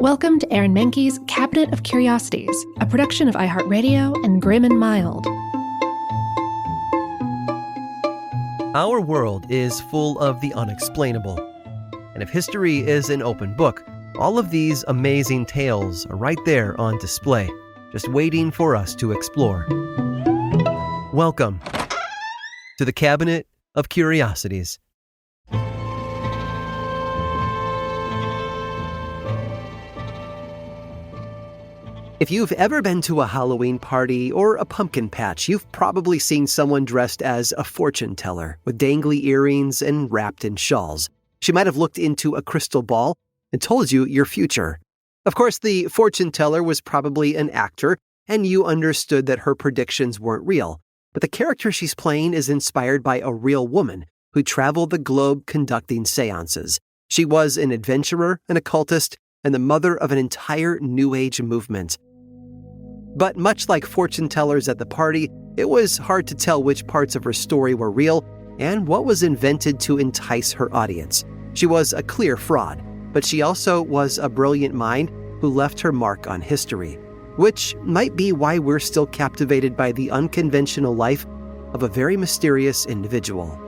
Welcome to Aaron Mahnke's Cabinet of Curiosities, a production of iHeartRadio and Grim and Mild. Our world is full of the unexplainable. And if history is an open book, all of these amazing tales are right there on display, just waiting for us to explore. Welcome to the Cabinet of Curiosities. If you've ever been to a Halloween party or a pumpkin patch, you've probably seen someone dressed as a fortune teller with dangly earrings and wrapped in shawls. She might have looked into a crystal ball and told you your future. Of course, the fortune teller was probably an actor, and you understood that her predictions weren't real. But the character she's playing is inspired by a real woman who traveled the globe conducting seances. She was an adventurer, an occultist, and the mother of an entire New Age movement. But much like fortune tellers at the party, it was hard to tell which parts of her story were real and what was invented to entice her audience. She was a clear fraud, but she also was a brilliant mind who left her mark on history, which might be why we're still captivated by the unconventional life of a very mysterious individual.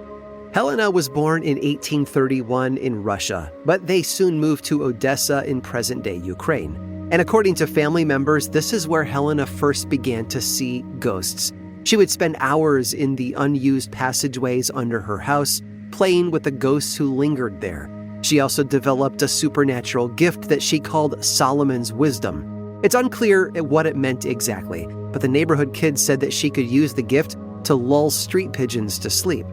Helena was born in 1831 in Russia, but they soon moved to Odessa in present-day Ukraine. And according to family members, this is where Helena first began to see ghosts. She would spend hours in the unused passageways under her house, playing with the ghosts who lingered there. She also developed a supernatural gift that she called Solomon's Wisdom. It's unclear what it meant exactly, but the neighborhood kids said that she could use the gift to lull street pigeons to sleep.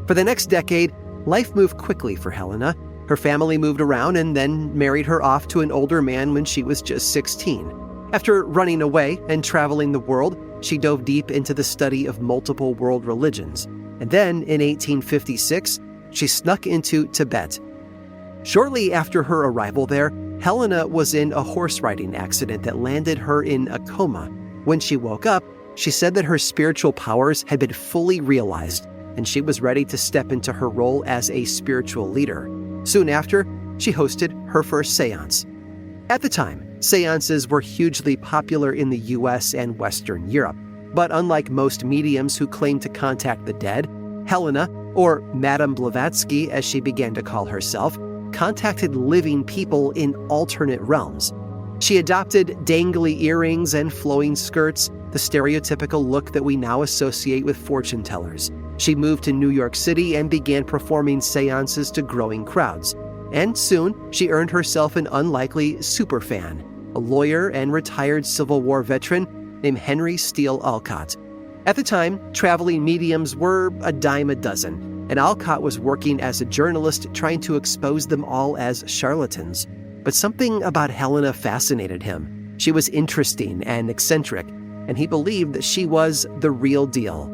For the next decade, life moved quickly for Helena. Her family moved around and then married her off to an older man when she was just 16. After running away and traveling the world, she dove deep into the study of multiple world religions. And then, in 1856, she snuck into Tibet. Shortly after her arrival there, Helena was in a horse riding accident that landed her in a coma. When she woke up, she said that her spiritual powers had been fully realized, and she was ready to step into her role as a spiritual leader. Soon after, she hosted her first seance. At the time, seances were hugely popular in the US and Western Europe. But unlike most mediums who claim to contact the dead, Helena, or Madame Blavatsky as she began to call herself, contacted living people in alternate realms. She adopted dangly earrings and flowing skirts, the stereotypical look that we now associate with fortune tellers. She moved to New York City and began performing seances to growing crowds. And soon, she earned herself an unlikely superfan, a lawyer and retired Civil War veteran named Henry Steele Olcott. At the time, traveling mediums were a dime a dozen, and Olcott was working as a journalist trying to expose them all as charlatans. But something about Helena fascinated him. She was interesting and eccentric, and he believed that she was the real deal.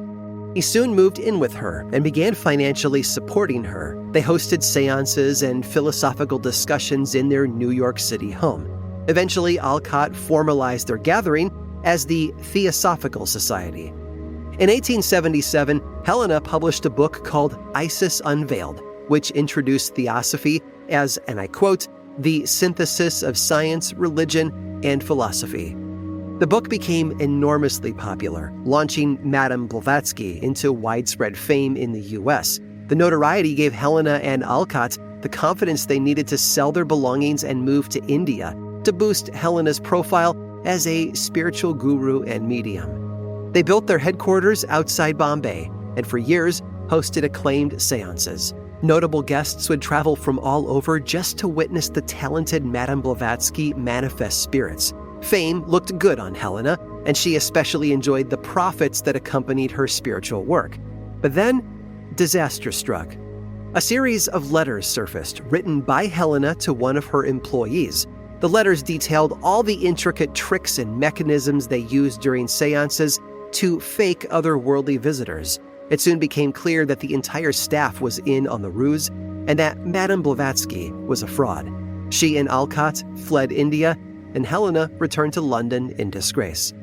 He soon moved in with her and began financially supporting her. They hosted seances and philosophical discussions in their New York City home. Eventually, Olcott formalized their gathering as the Theosophical Society. In 1877, Helena published a book called Isis Unveiled, which introduced theosophy as, and I quote, the synthesis of science, religion, and philosophy. The book became enormously popular, launching Madame Blavatsky into widespread fame in the U.S. The notoriety gave Helena and Olcott the confidence they needed to sell their belongings and move to India to boost Helena's profile as a spiritual guru and medium. They built their headquarters outside Bombay and for years hosted acclaimed seances. Notable guests would travel from all over just to witness the talented Madame Blavatsky manifest spirits. Fame looked good on Helena, and she especially enjoyed the profits that accompanied her spiritual work. But then, disaster struck. A series of letters surfaced, written by Helena to one of her employees. The letters detailed all the intricate tricks and mechanisms they used during seances to fake otherworldly visitors. It soon became clear that the entire staff was in on the ruse, and that Madame Blavatsky was a fraud. She and Olcott fled India, and Helena returned to London in disgrace.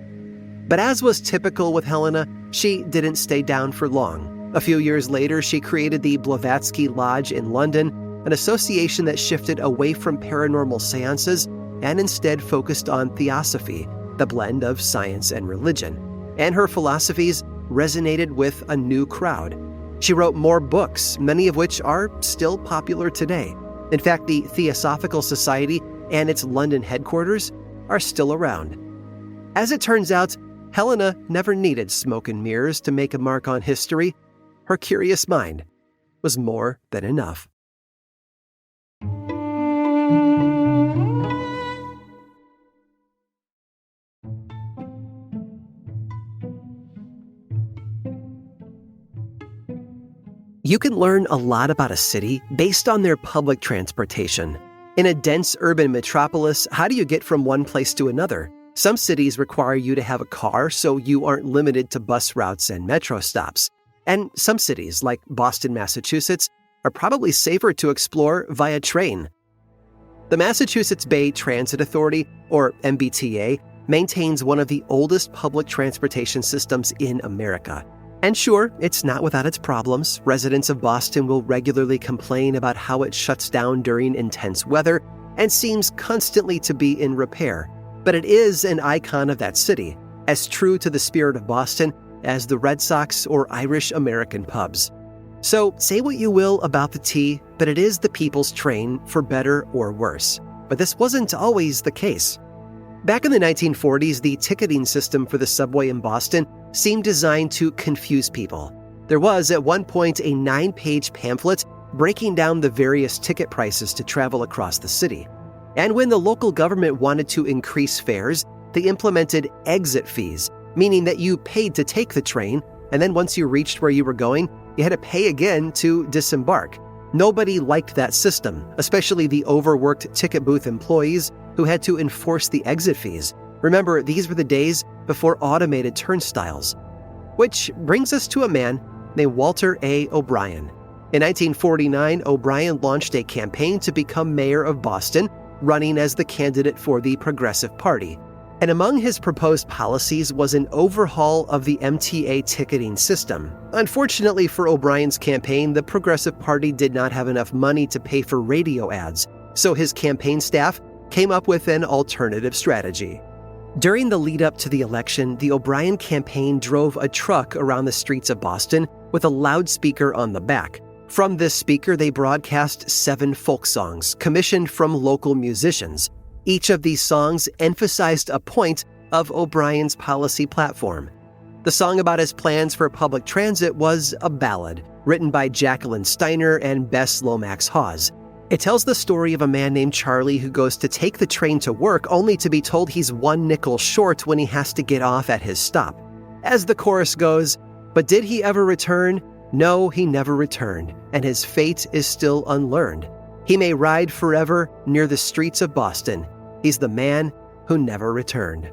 But as was typical with Helena, she didn't stay down for long. A few years later, she created the Blavatsky Lodge in London, an association that shifted away from paranormal seances and instead focused on theosophy, the blend of science and religion. And her philosophies resonated with a new crowd. She wrote more books, many of which are still popular today. In fact, the Theosophical Society and its London headquarters are still around. As it turns out, Helena never needed smoke and mirrors to make a mark on history. Her curious mind was more than enough. You can learn a lot about a city based on their public transportation. In a dense urban metropolis, how do you get from one place to another? Some cities require you to have a car so you aren't limited to bus routes and metro stops. And some cities, like Boston, Massachusetts, are probably safer to explore via train. The Massachusetts Bay Transit Authority, or MBTA, maintains one of the oldest public transportation systems in America. And sure, it's not without its problems. Residents of Boston will regularly complain about how it shuts down during intense weather and seems constantly to be in repair. But it is an icon of that city, as true to the spirit of Boston as the Red Sox or Irish American pubs. So say what you will about the T, but it is the people's train for better or worse. But this wasn't always the case. Back in the 1940s, the ticketing system for the subway in Boston seemed designed to confuse people. There was, at one point, a 9-page pamphlet breaking down the various ticket prices to travel across the city. And when the local government wanted to increase fares, they implemented exit fees, meaning that you paid to take the train, and then once you reached where you were going, you had to pay again to disembark. Nobody liked that system, especially the overworked ticket booth employees who had to enforce the exit fees. Remember, these were the days before automated turnstiles. Which brings us to a man named Walter A. O'Brien. In 1949, O'Brien launched a campaign to become mayor of Boston, running as the candidate for the Progressive Party. And among his proposed policies was an overhaul of the MTA ticketing system. Unfortunately for O'Brien's campaign, the Progressive Party did not have enough money to pay for radio ads, so his campaign staff came up with an alternative strategy. During the lead-up to the election, the O'Brien campaign drove a truck around the streets of Boston with a loudspeaker on the back. From this speaker, they broadcast 7 folk songs commissioned from local musicians. Each of these songs emphasized a point of O'Brien's policy platform. The song about his plans for public transit was a ballad, written by Jacqueline Steiner and Bess Lomax Hawes. It tells the story of a man named Charlie who goes to take the train to work only to be told he's 1 nickel short when he has to get off at his stop. As the chorus goes, "But did he ever return? No, he never returned, and his fate is still unlearned. He may ride forever near the streets of Boston. He's the man who never returned."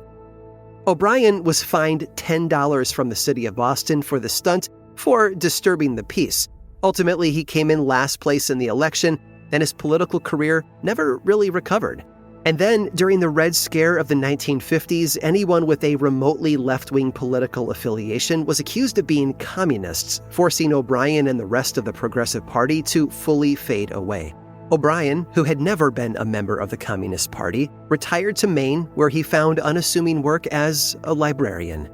O'Brien was fined $10 from the city of Boston for the stunt for disturbing the peace. Ultimately, he came in last place in the election, and his political career never really recovered. And then, during the Red Scare of the 1950s, anyone with a remotely left-wing political affiliation was accused of being communists, forcing O'Brien and the rest of the Progressive Party to fully fade away. O'Brien, who had never been a member of the Communist Party, retired to Maine, where he found unassuming work as a librarian.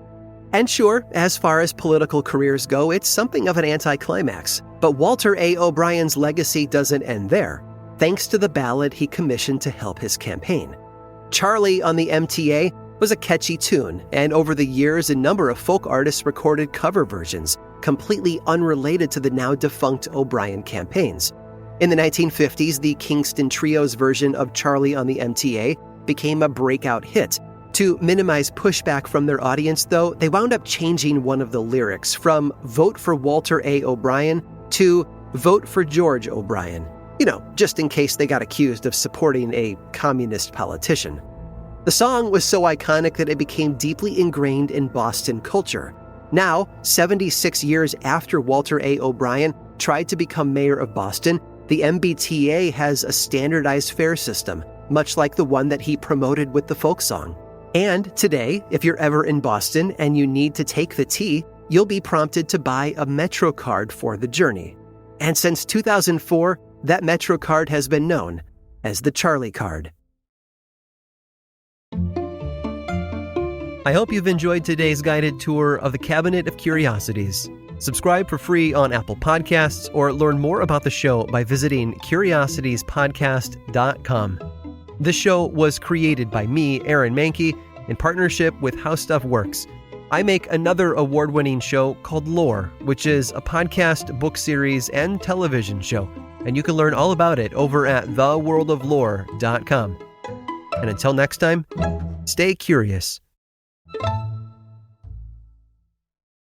And sure, as far as political careers go, it's something of an anticlimax. But Walter A. O'Brien's legacy doesn't end there, thanks to the ballad he commissioned to help his campaign. Charlie on the MTA was a catchy tune, and over the years, a number of folk artists recorded cover versions, completely unrelated to the now-defunct O'Brien campaigns. In the 1950s, the Kingston Trio's version of Charlie on the MTA became a breakout hit. To minimize pushback from their audience, though, they wound up changing one of the lyrics from "Vote for Walter A. O'Brien" to "Vote for George O'Brien." Just in case they got accused of supporting a communist politician. The song was so iconic that it became deeply ingrained in Boston culture. Now, 76 years after Walter A. O'Brien tried to become mayor of Boston, the MBTA has a standardized fare system, much like the one that he promoted with the folk song. And today, if you're ever in Boston and you need to take the T, you'll be prompted to buy a Metro card for the journey. And since 2004, that Metro card has been known as the Charlie card. I hope you've enjoyed today's guided tour of the Cabinet of Curiosities. Subscribe for free on Apple Podcasts or learn more about the show by visiting curiositiespodcast.com. This show was created by me, Aaron Mahnke, in partnership with How Stuff Works. I make another award-winning show called Lore, which is a podcast, book series, and television show, and you can learn all about it over at theworldoflore.com. And until next time, stay curious.